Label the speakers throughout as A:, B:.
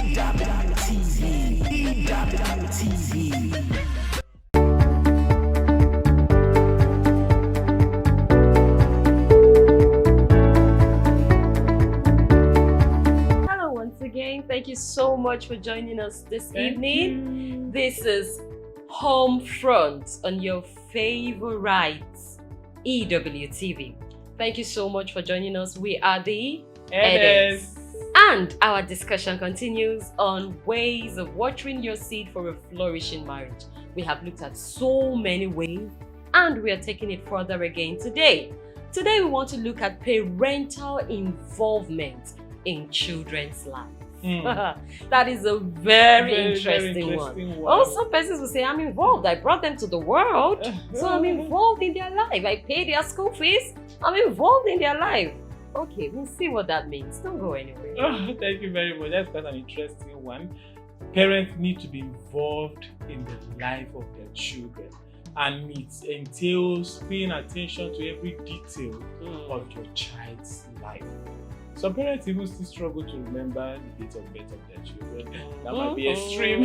A: Hello once again. Thank you so much for joining us this evening. This is Home Front on your favorite EWTV. Thank you so much for joining us. We are the Edits. And our discussion continues on ways of watering your seed for a flourishing marriage. We have looked at so many ways and we are taking it further again today. Today we want to look at parental involvement in children's lives. That is a very interesting one. Oh, some persons will say, I'm involved. I brought them to the world. So I'm involved in their life. I pay their school fees. I'm involved in their life. Okay, we'll see what that means. Don't go anywhere.
B: Oh, thank you very much. That's quite an interesting one. Parents need to be involved in the life of their children. And it entails paying attention to every detail of your child's life. Some parents even still struggle to remember the date of birth of their children. That might be extreme.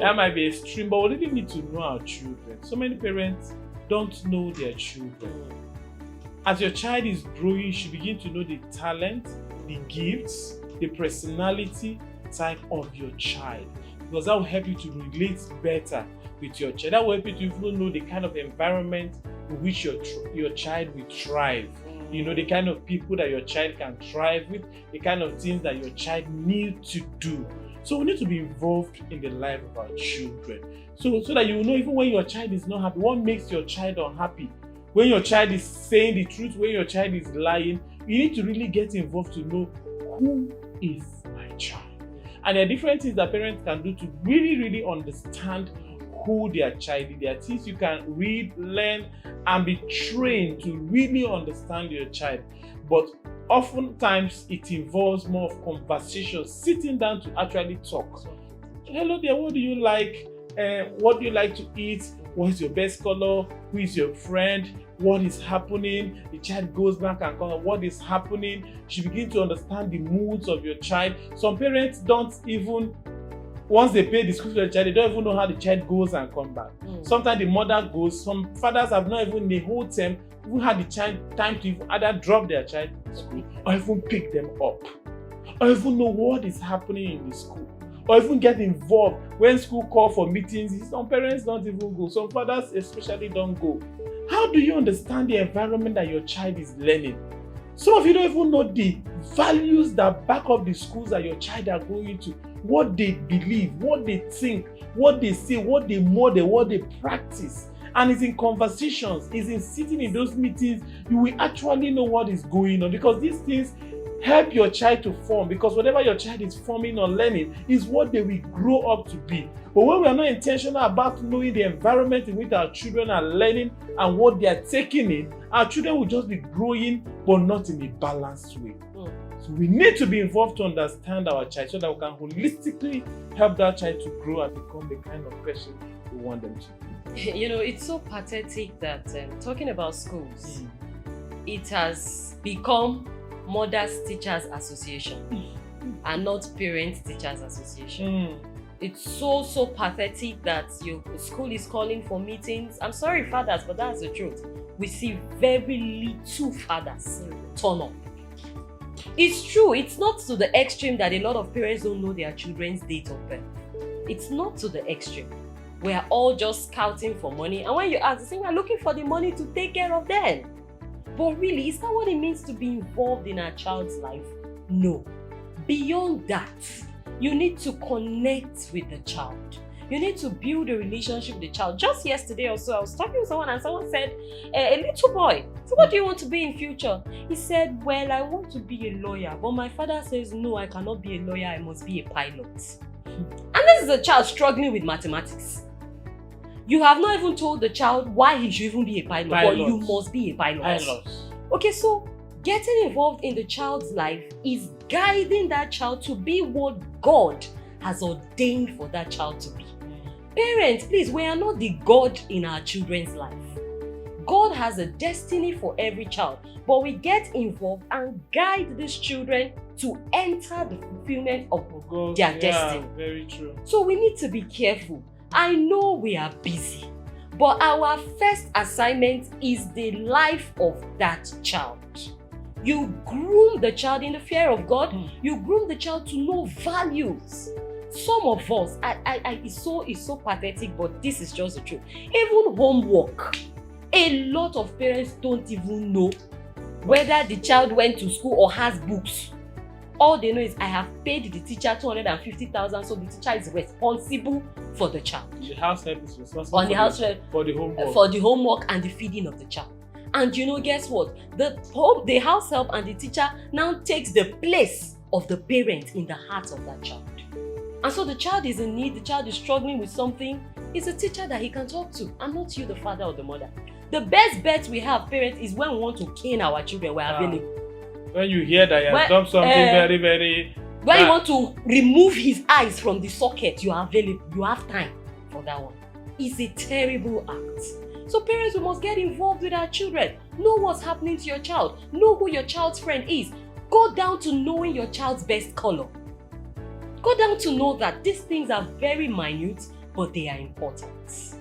B: That might be extreme, but we really need to know our children. So many parents don't know their children. As your child is growing, you should begin to know the talent, the gifts, the personality type of your child. Because that will help you to relate better with your child. That will help you to even know the kind of environment in which your child will thrive. You know, the kind of people that your child can thrive with, the kind of things that your child needs to do. So we need to be involved in the life of our children. So that you will know even when your child is not happy, what makes your child unhappy. When your child is saying the truth, when your child is lying, you need to really get involved to know who is my child. And there are different things that parents can do to really understand who their child is. There are things you can read, learn, and be trained to really understand your child. But oftentimes it involves more of conversation, sitting down to actually talk. Hello there, what do you like? What do you like to eat? What is your best color? Who is your friend? What is happening? The child goes back and comes. What is happening? You begin to understand the moods of your child. Some parents don't even, once they pay the school for the child, they don't even know how the child goes and comes back. Sometimes the mother goes. Some fathers have not even the whole term even had the child time to even either drop their child in school or even pick them up, or even know what is happening in the school, or even get involved when school call for meetings. Some parents don't even go. Some fathers especially don't go. How do you understand the environment that your child is learning? Some of you don't even know the values that back up the schools that your child are going to, what they believe, what they think, what they say, what they model, what they practice. And it's in conversations, it's in sitting in those meetings, you will actually know what is going on, because these things help your child to form, because whatever your child is forming or learning is what they will grow up to be. But when we are not intentional about knowing the environment in which our children are learning and what they are taking in, our children will just be growing but not in a balanced way. So we need to be involved to understand our child so that we can holistically help that child to grow and become the kind of person we want them to be.
A: You know, it's so pathetic that talking about schools, it has become Mothers Teachers Association and not Parents Teachers Association. It's so pathetic that your school is calling for meetings. I'm sorry, fathers, but that's the truth. We see very little fathers turn up. It's true, it's not to the extreme that a lot of parents don't know their children's date of birth. It's not to the extreme. We are all just scouting for money, and when you ask, they say we're looking for the money to take care of them. But really, is that what it means to be involved in our child's life? No. Beyond that, you need to connect with the child. You need to build a relationship with the child. Just yesterday or so, I was talking to someone and someone said, a little boy, so what do you want to be in future? He said, well, I want to be a lawyer, but my father says, no, I cannot be a lawyer, I must be a pilot. And this is a child struggling with mathematics. You have not even told the child why he should even be a pilot. But you must be a pilot. Okay, so getting involved in the child's life is guiding that child to be what God has ordained for that child to be. Parents, please, we are not the God in our children's life. God has a destiny for every child, but we get involved and guide these children to enter the fulfillment of
B: God,
A: their destiny.
B: Very true.
A: So we need to be careful. I know we are busy, but our first assignment is the life of that child. You groom the child in the fear of God. You groom the child to know values. Some of us, it's so pathetic, but this is just the truth. Even homework, a lot of parents don't even know whether the child went to school or has books. All they know is I have paid the teacher 250,000, so the teacher is responsible for the child.
B: The house help is responsible for the homework.
A: For the homework and the feeding of the child. And guess what? The house help and the teacher now takes the place of the parent in the heart of that child. And so the child is in need, the child is struggling with something. It's a teacher that he can talk to, and not you, the father or the mother. The best bet we have, parents, is when we want to cane our children, we're available.
B: When you hear that you have done something very, very...
A: When you want to remove his eyes from the socket, you are available. You have time for that one. It's a terrible act. So parents, we must get involved with our children. Know what's happening to your child. Know who your child's friend is. Go down to knowing your child's best color. Go down to know that these things are very minute, but they are important.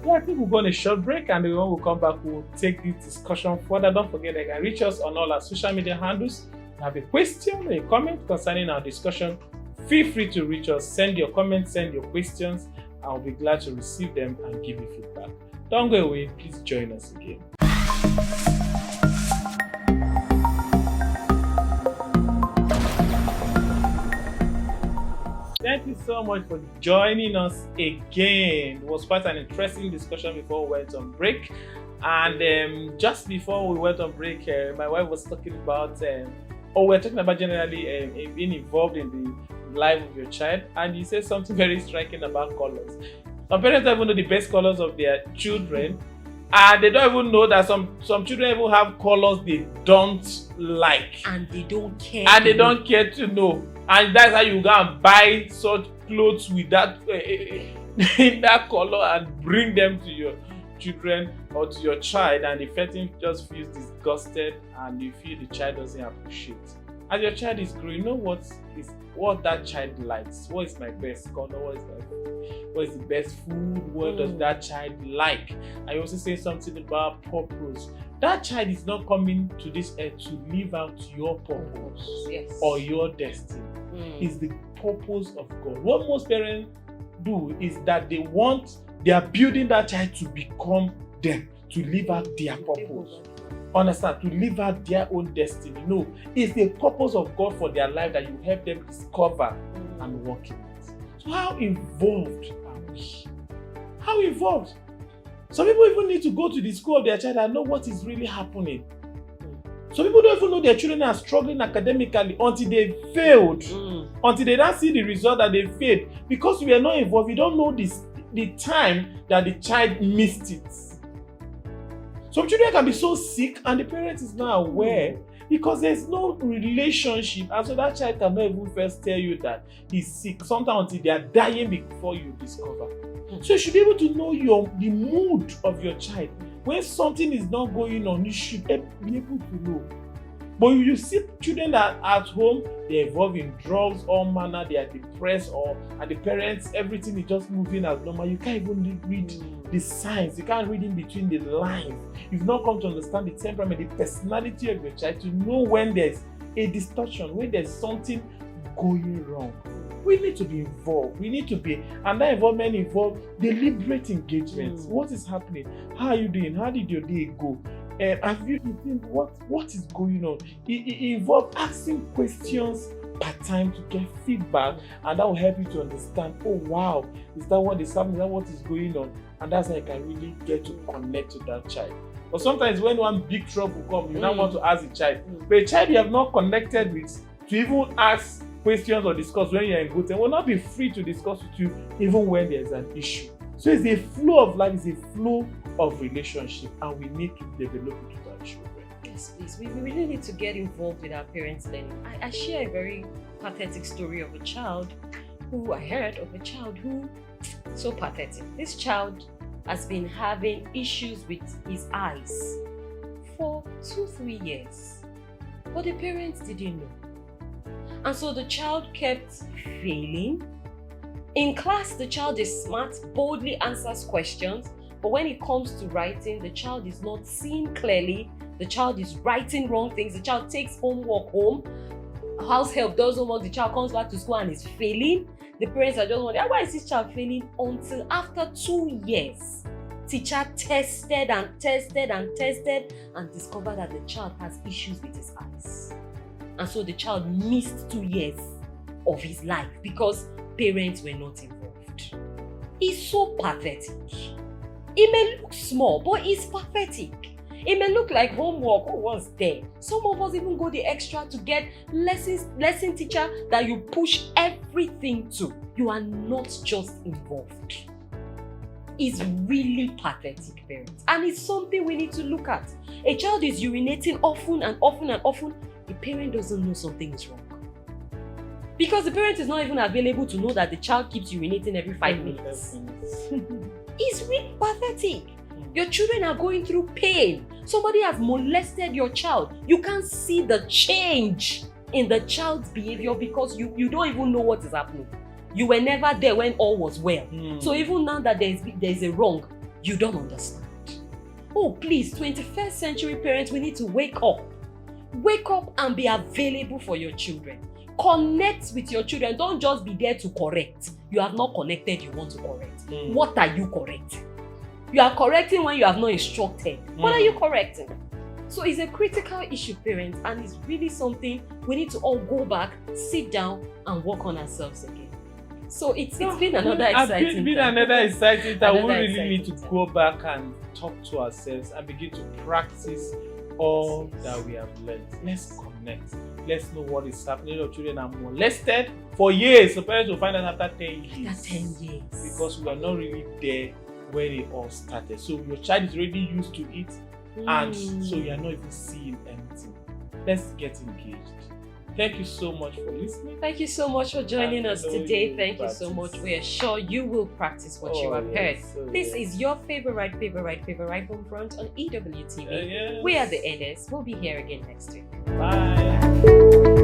B: Yeah, I think we'll go on a short break, and then when we come back, we'll take this discussion further. Don't forget, you can reach us on all our social media handles. If you have a question or a comment concerning our discussion, feel free to reach us. Send your comments, send your questions. I'll be glad to receive them and give you feedback. Don't go away. Please join us again. Thank you so much for joining us again. It was quite an interesting discussion before we went on break. And just before we went on break, my wife was talking about, we're talking about generally being involved in the life of your child. And you said something very striking about colors. Some parents don't even know the best colors of their children. And they don't even know that some children even have colors they don't like.
A: And they don't care.
B: And they don't care to know. And that's how you go and buy such clothes with that in that color and bring them to your children or to your child, and the person just feels disgusted and you feel the child doesn't appreciate. As your child is growing, you know what that child likes. What is my best color? What is the best food? What does that child like? I also say something about purpose. That child is not coming to this earth to live out your purpose or your destiny. It's the purpose of God. What most parents do is that they are building that child to become them, to live out their purpose. Understand? To live out their own destiny. No, it's the purpose of God for their life that you help them discover and work in it. So how involved are we? How involved? Some people even need to go to the school of their child and know what is really happening. Some people don't even know their children are struggling academically until they failed. Until they don't see the result that they failed. Because we are not involved, we don't know the time that the child missed it. Some children can be so sick and the parent is not aware because there's no relationship, and so that child cannot even first tell you that he's sick. Sometimes until they are dying before you discover. So you should be able to know the mood of your child. When something is not going on, you should be able to know. But you see children that are at home, they're involved in drugs, all manner, they are depressed, and the parents, everything is just moving as normal. You can't even read the signs. You can't read in between the lines. You've not come to understand the temperament, the personality of your child, to know when there's a distortion, when there's something going wrong. We need to be involved. We need to be, and that involvement involves deliberate engagement. What is happening? How are you doing? How did your day go? Have you seen what is going on? It involves asking questions per time to get feedback, and that will help you to understand, oh wow, is that what is happening? Is that what is going on? And that's how you can really get to connect to that child. But sometimes when one big trouble comes, you now want to ask the child. But a child you have not connected with to even ask questions or discuss when you're in good time will not be free to discuss with you even when there's an issue. So it's a flow of life, it's a flow of relationship, and we need to develop it with our children.
A: Yes, please. We really need to get involved with our parents' learning. I share a very pathetic story of a child who so pathetic. This child has been having issues with his eyes for 2-3 years. But the parents didn't know. And so the child kept failing. In class, the child is smart, boldly answers questions. But when it comes to writing, the child is not seeing clearly. The child is writing wrong things. The child takes homework home. House help does homework. The child comes back to school and is failing. The parents are just wondering, why is this child failing? Until after 2 years, teacher tested and discovered that the child has issues with his eyes. And so the child missed 2 years of his life because parents were not involved. It's so pathetic. It may look small, but it's pathetic. It may look like homework was there. Some of us even go the extra to get lesson teacher that you push everything to. You are not just involved. It's really pathetic, parents. And it's something we need to look at. A child is urinating often. The parent doesn't know something is wrong. Because the parent is not even available to know that the child keeps urinating every 5 minutes. It's really pathetic. Your children are going through pain. Somebody has molested your child. You can't see the change in the child's behavior because you don't even know what is happening. You were never there when all was well. So even now that there's a wrong, you don't understand. Oh, please, 21st century parents, we need to wake up. Wake up and be available for your children. Connect with your children. Don't just be there to correct. You have not connected, you want to correct. What are you correcting? You are correcting when you have not instructed. What are you correcting? So it's a critical issue, parents, and it's really something we need to all go back, sit down, and work on ourselves again. So it's been another exciting time.
B: We really need to go back and talk to ourselves and begin to practice all that we have learned. Let's connect. Let's know what is happening. Your children are molested for years. So parents will find out after 10 years.
A: After 10 years.
B: Because we are not really there when it all started. So your child is already used to it, and so you are not even seeing anything. Let's get engaged. Thank you so much for listening.
A: Thank you so much for joining us today. Thank you so much. We are sure you will practice what you have heard. This is your favorite home front on EWTV. We are the Elders. We'll be here again next week.
B: Bye.